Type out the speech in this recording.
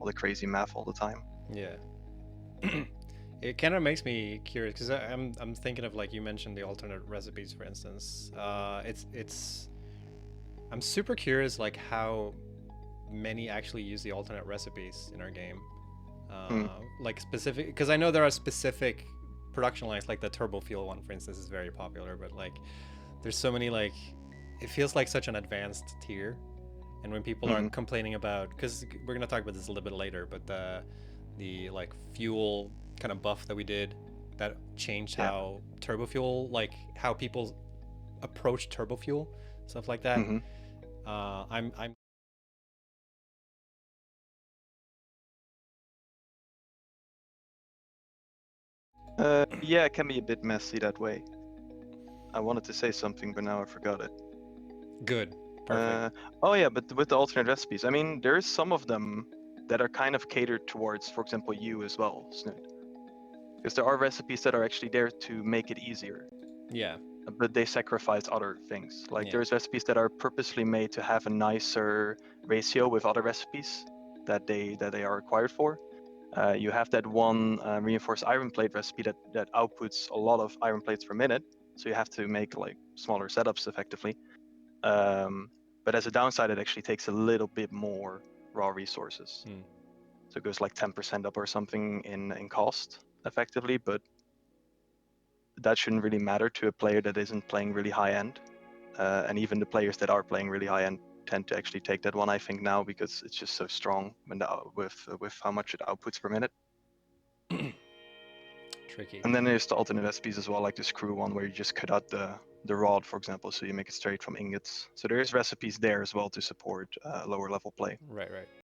all the crazy math all the time. Yeah. It kind of makes me curious because I'm thinking of, like you mentioned, the alternate recipes, for instance. It's I'm super curious like how many actually use the alternate recipes in our game. Hmm. Like specific, because I know there are specific production lines, like the turbo fuel one, for instance, is very popular. But like, there's so many, like, it feels like such an advanced tier. And when people are Hmm. complaining about, because we're gonna talk about this a little bit later, but the like fuel kind of buff that we did that changed Yeah. how turbo fuel, like how people approach turbo fuel, stuff like that. Hmm. I'm Yeah, it can be a bit messy that way. I wanted to say something, but now I forgot it. good, perfect. Uh, oh yeah, but with the alternate recipes, I mean, there is some of them that are kind of catered towards, for example, you as well, Snoot. Because there are recipes that are actually there to make it easier, Yeah, but they sacrifice other things. Like yeah, there's recipes that are purposely made to have a nicer ratio with other recipes that they are required for. You have that one reinforced iron plate recipe that outputs a lot of iron plates per minute, so you have to make like smaller setups effectively. Um, but as a downside, it actually takes a little bit more raw resources. mm. So it goes like 10% up or something in cost effectively, but that shouldn't really matter to a player that isn't playing really high end. And even the players that are playing really high end tend to actually take that one, I think, now because it's just so strong with how much it outputs per minute. Tricky. And then there's the alternate recipes as well, like the screw one where you just cut out the rod, for example, so you make it straight from ingots. So there is recipes there as well to support lower level play. Right, right.